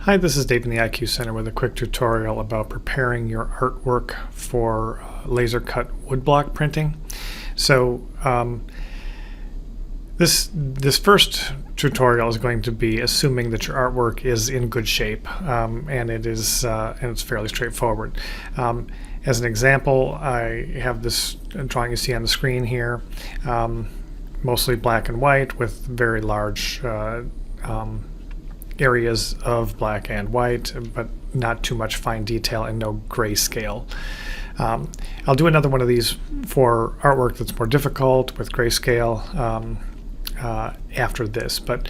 Hi, this is Dave in the IQ Center with a quick tutorial about preparing your artwork for laser cut woodblock printing. So this first tutorial is going to be assuming that your artwork is in good shape, and it's fairly straightforward. As an example, I have this drawing you see on the screen here, mostly black and white with very large areas of black and white, but not too much fine detail and no grayscale. I'll do another one of these for artwork that's more difficult with grayscale after this, but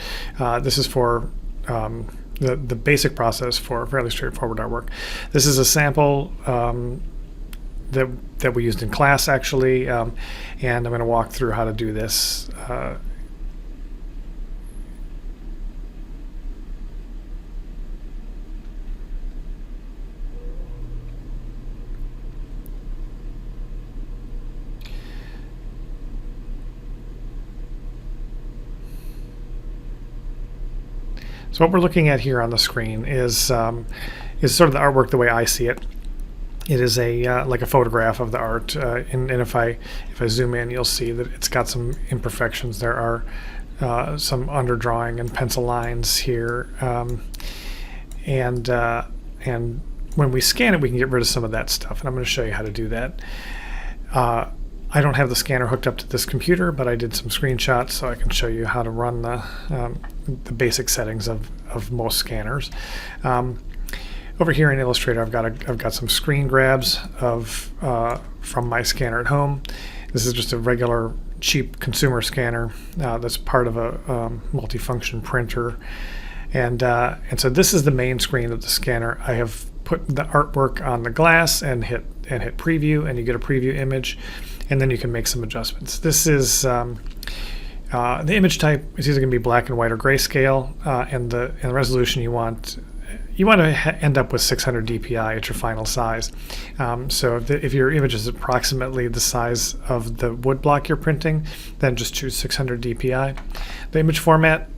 this is for the basic process for fairly straightforward artwork. This is a sample that we used in class actually, and I'm going to walk through how to do this. So what we're looking at here on the screen is sort of the artwork the way I see it. It is like a photograph of the art, and if I zoom in, you'll see that it's got some imperfections. There are some underdrawing and pencil lines here, and when we scan it, we can get rid of some of that stuff. And I'm going to show you how to do that. I don't have the scanner hooked up to this computer, but I did some screenshots so I can show you how to run the basic settings of most scanners. Over here in Illustrator, I've got some screen grabs from my scanner at home. This is just a regular cheap consumer scanner that's part of a multifunction printer, and so this is the main screen of the scanner. I have put the artwork on the glass and hit preview, and you get a preview image. And then you can make some adjustments. This is the image type is either going to be black and white or grayscale, and the resolution you want to end up with 600 dpi at your final size. So if your image is approximately the size of the woodblock you're printing, then just choose 600 dpi. The image format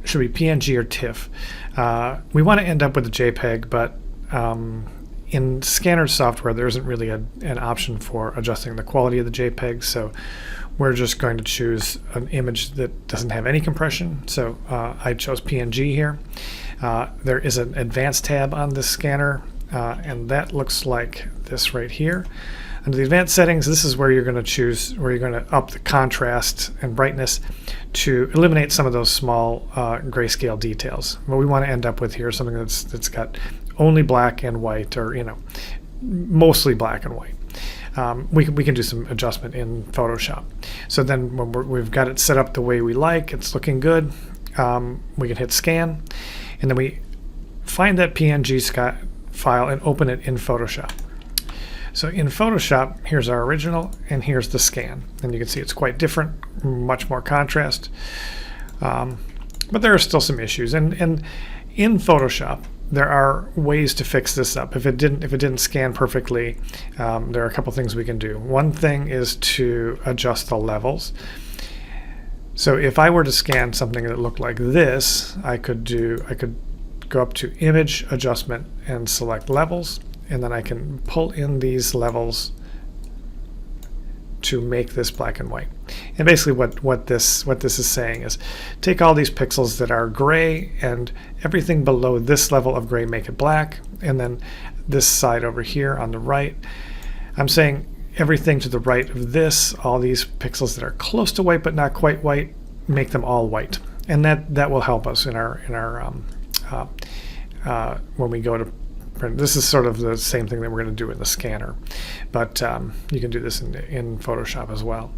should be PNG or TIFF. We want to end up with a JPEG, but in scanner software, there isn't really an option for adjusting the quality of the JPEG, so we're just going to choose an image that doesn't have any compression. So I chose PNG here. There is an advanced tab on this scanner, and that looks like this right here. Under the advanced settings, this is where you're going to up the contrast and brightness to eliminate some of those small grayscale details. What we want to end up with here is something that's got only black and white, or mostly black and white. We can do some adjustment in Photoshop. So then when we've got it set up the way we like, it's looking good, we can hit scan, and then we find that PNG file and open it in Photoshop. So in Photoshop, here's our original, and here's the scan. And you can see it's quite different, much more contrast. But there are still some issues. And in Photoshop, there are ways to fix this up. If it didn't scan perfectly, there are a couple things we can do. One thing is to adjust the levels. So if I were to scan something that looked like this, I could go up to Image, Adjustment, and select Levels. And then I can pull in these levels to make this black and white. And basically what this is saying is take all these pixels that are gray and everything below this level of gray, make it black, and then this side over here on the right, I'm saying everything to the right of this, all these pixels that are close to white but not quite white, make them all white. And that will help us in our when we go to print. This is sort of the same thing that we're going to do in the scanner, but you can do this in Photoshop as well.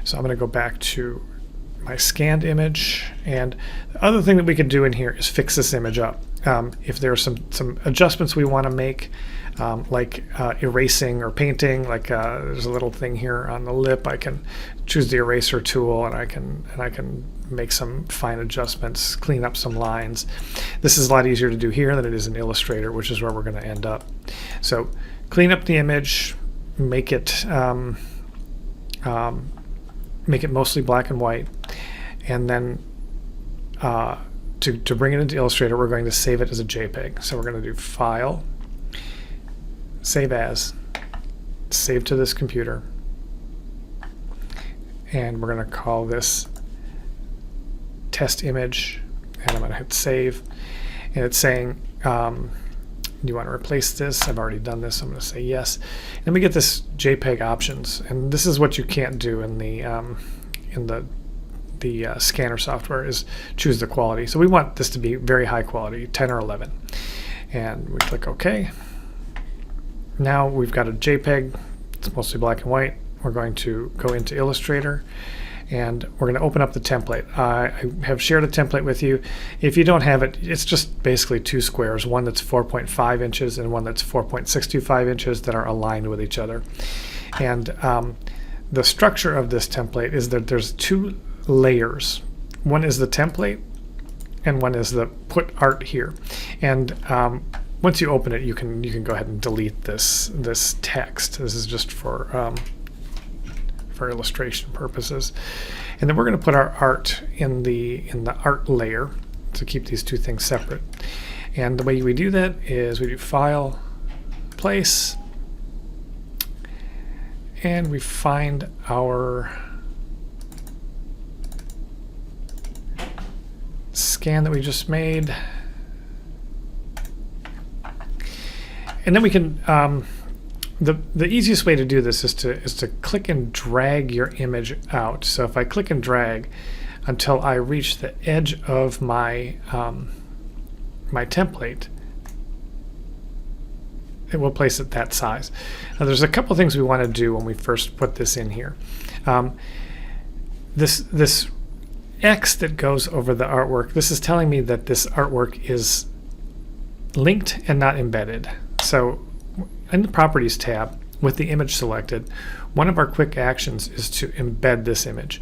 So I'm going to go back to my scanned image, and the other thing that we can do in here is fix this image up. If there are some adjustments we want to make, like erasing or painting, like there's a little thing here on the lip, I can choose the eraser tool, and I can make some fine adjustments, clean up some lines. This is a lot easier to do here than it is in Illustrator, which is where we're going to end up. So clean up the image, make it mostly black and white, and then to bring it into Illustrator, we're going to save it as a JPEG. So we're going to do File, Save As, Save to this computer, and we're going to call this test image, and I'm going to hit Save, and it's saying, do you want to replace this? I've already done this, so I'm going to say yes. And we get this JPEG options, and this is what you can't do in the scanner software, is choose the quality. So we want this to be very high quality, 10 or 11. And we click OK. Now we've got a JPEG. It's mostly black and white. We're going to go into Illustrator, and we're going to open up the template. I have shared a template with you. If you don't have it, it's just basically two squares, one that's 4.5 inches and one that's 4.625 inches that are aligned with each other. And the structure of this template is that there's two layers. One is the template, and one is the put art here. And once you open it, you can go ahead and delete this text. This is just for illustration purposes. And then we're going to put our art in the art layer to keep these two things separate. And the way we do that is we do File, Place, and we find our scan that we just made. And then we can the easiest way to do this is to click and drag your image out. So if I click and drag until I reach the edge of my my template, it will place it that size. Now there's a couple things we want to do when we first put this in here. This X that goes over the artwork, this is telling me that this artwork is linked and not embedded. So in the Properties tab, with the image selected, one of our quick actions is to embed this image.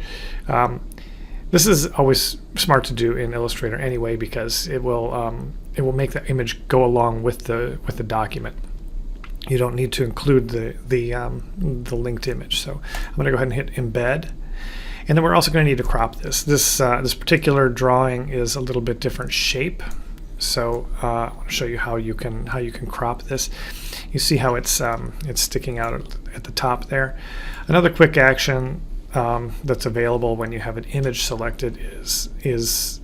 This is always smart to do in Illustrator anyway, because it will make the image go along with the document. You don't need to include the linked image. So I'm going to go ahead and hit Embed. And then we're also going to need to crop this. This particular drawing is a little bit different shape. So I want to show you how you can crop this. You see how it's sticking out at the top there. Another quick action that's available when you have an image selected is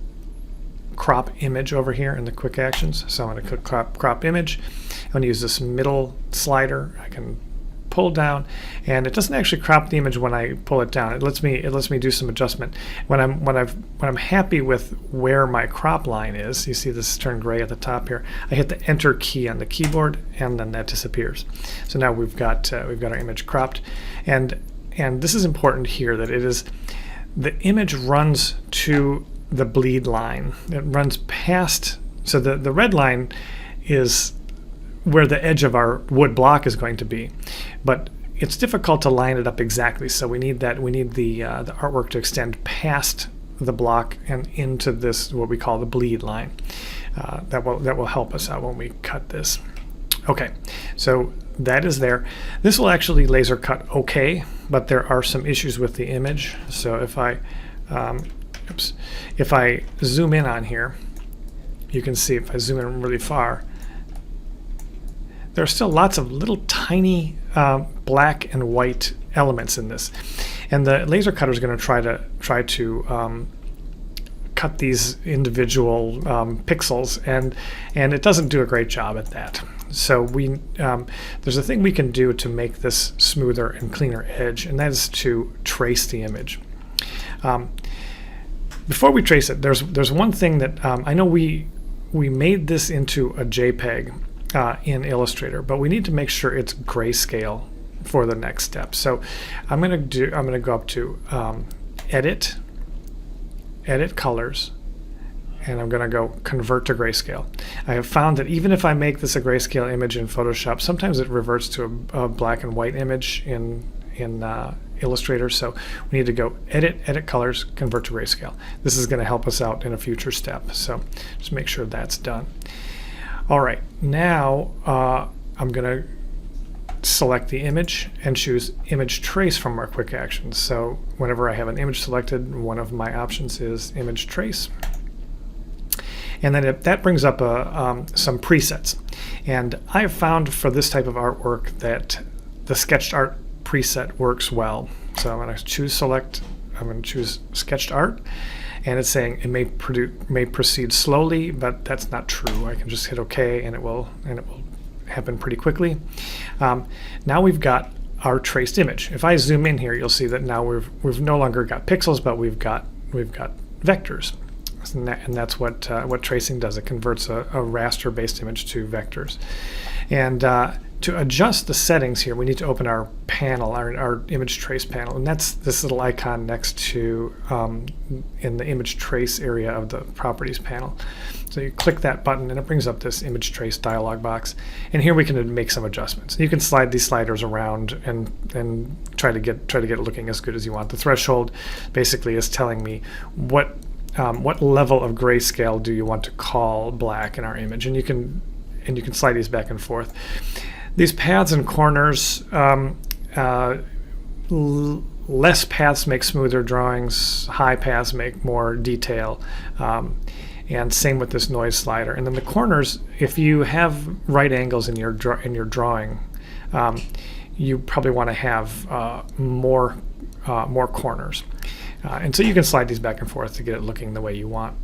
crop image over here in the quick actions. So I'm going to click crop image. I'm going to use this middle slider. I can pull down, and it doesn't actually crop the image when I pull it down. It lets me do some adjustment. When I'm happy with where my crop line is, you see this turn gray at the top here, I hit the Enter key on the keyboard, and then that disappears. So now we've got our image cropped, and this is important here, that it is the image runs to the bleed line. It runs past, so the red line is where the edge of our wood block is going to be, but it's difficult to line it up exactly. So we need the artwork to extend past the block and into this, what we call the bleed line. That will help us out when we cut this. Okay, so that is there. This will actually laser cut okay, but there are some issues with the image. So if I zoom in on here, you can see if I zoom in really far, there are still lots of little tiny black and white elements in this, and the laser cutter is going to try to cut these individual pixels, and it doesn't do a great job at that. So there's a thing we can do to make this smoother and cleaner edge, and that is to trace the image. Before we trace it, there's one thing that I know we made this into a JPEG in Illustrator, but we need to make sure it's grayscale for the next step. So I'm going to go up to Edit Colors, and I'm going to go Convert to Grayscale. I have found that even if I make this a grayscale image in Photoshop, sometimes it reverts to a black and white image in Illustrator. So we need to go Edit Colors, Convert to Grayscale. This is going to help us out in a future step. So just make sure that's done. All right, now I'm going to select the image and choose Image Trace from our quick actions. So whenever I have an image selected, one of my options is Image Trace. And then that brings up some presets. And I have found for this type of artwork that the sketched art preset works well. So I'm going to choose I'm going to choose sketched art, and it's saying it may proceed slowly, but that's not true. I can just hit OK, and it will happen pretty quickly. Now we've got our traced image. If I zoom in here, you'll see that now we've no longer got pixels, but we've got vectors, and that's what tracing does. It converts a raster-based image to vectors. And to adjust the settings here, we need to open our panel, our image trace panel, and that's this little icon next to in the image trace area of the properties panel. So you click that button and it brings up this image trace dialog box, and here we can make some adjustments. You can slide these sliders around and try to get it looking as good as you want. The threshold basically is telling me what level of grayscale do you want to call black in our image, and you can slide these back and forth. These paths and corners, less paths make smoother drawings, high paths make more detail, and same with this noise slider. And then the corners, if you have right angles in your drawing, you probably want to have more corners. And so you can slide these back and forth to get it looking the way you want.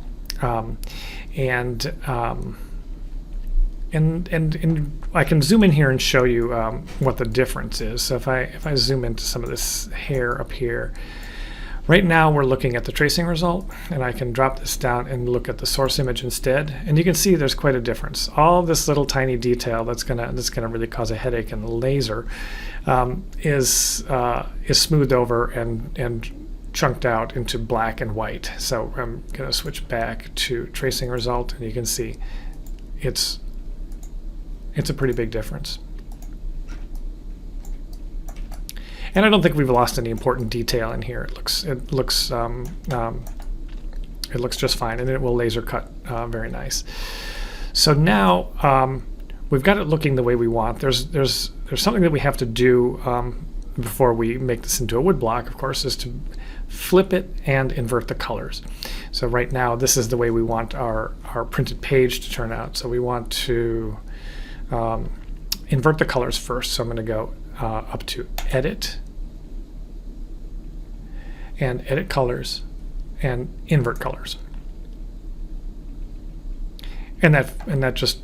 And I can zoom in here and show you what the difference is. So if I zoom into some of this hair up here, right now we're looking at the tracing result, and I can drop this down and look at the source image instead, and you can see there's quite a difference. All this little tiny detail that's gonna really cause a headache in the laser is smoothed over and chunked out into black and white. So I'm gonna switch back to tracing result, and you can see it's a pretty big difference. And I don't think we've lost any important detail in here. It looks just fine, and it will laser cut very nice. So now we've got it looking the way we want. There's something that we have to do before we make this into a woodblock, of course, is to flip it and invert the colors. So right now this is the way we want our printed page to turn out. So we want to invert the colors first. So I'm going to go up to Edit and Edit Colors and Invert Colors, and that just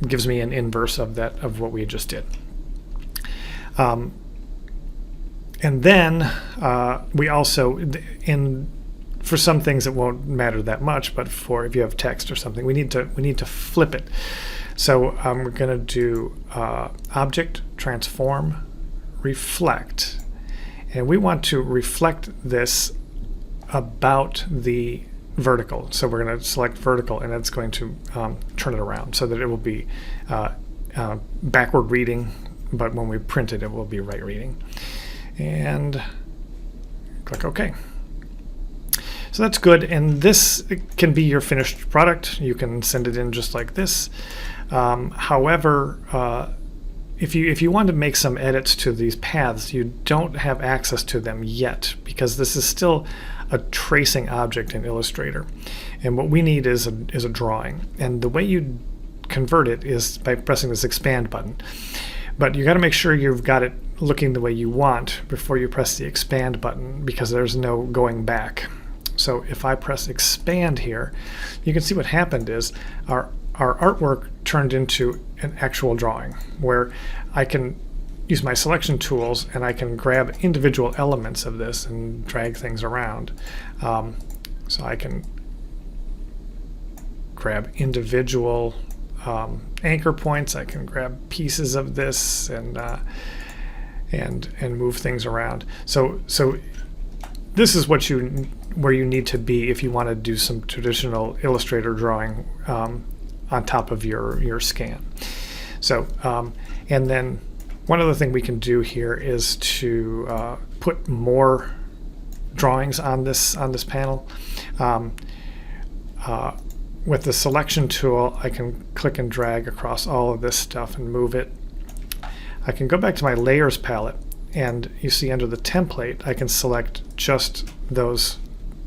gives me an inverse of what we just did. And then we also, for some things it won't matter that much, but for if you have text or something, we need to flip it. So we're going to do Object, Transform, Reflect, and we want to reflect this about the vertical. So we're going to select vertical, and it's going to turn it around so that it will be backward reading, but when we print it, it will be right reading. And click OK. So that's good, and this can be your finished product. You can send it in just like this. However, if you want to make some edits to these paths, you don't have access to them yet, because this is still a tracing object in Illustrator. And what we need is a drawing. And the way you convert it is by pressing this expand button. But you got to make sure you've got it looking the way you want before you press the expand button, because there's no going back. So if I press expand here, you can see what happened is our artwork turned into an actual drawing, where I can use my selection tools and I can grab individual elements of this and drag things around. So I can grab individual anchor points. I can grab pieces of this and move things around. So this is where you need to be if you want to do some traditional Illustrator drawing on top of your scan. So and then one other thing we can do here is to put more drawings on this panel. With the selection tool, I can click and drag across all of this stuff and move it. I can go back to my layers palette, and you see under the template I can select just those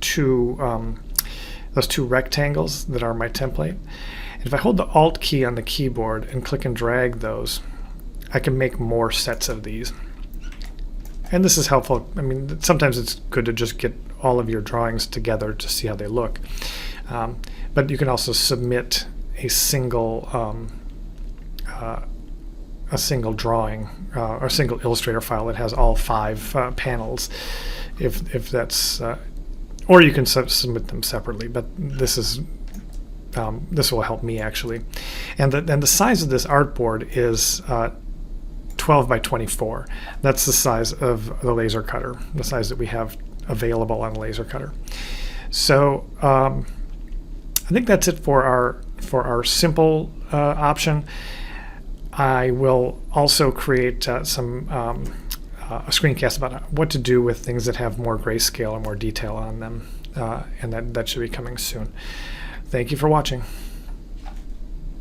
two those two rectangles that are my template. And if I hold the Alt key on the keyboard and click and drag those, I can make more sets of these. And this is helpful. I mean, sometimes it's good to just get all of your drawings together to see how they look. But you can also submit a single drawing or a single Illustrator file that has all 5 panels, if that's, or you can submit them separately. But this is this will help me actually. And the size of this artboard is 12 by 24. That's the size of the laser cutter, the size that we have available on a laser cutter. So I think that's it for our simple option. I will also create a screencast about what to do with things that have more grayscale or more detail on them, and that should be coming soon. Thank you for watching.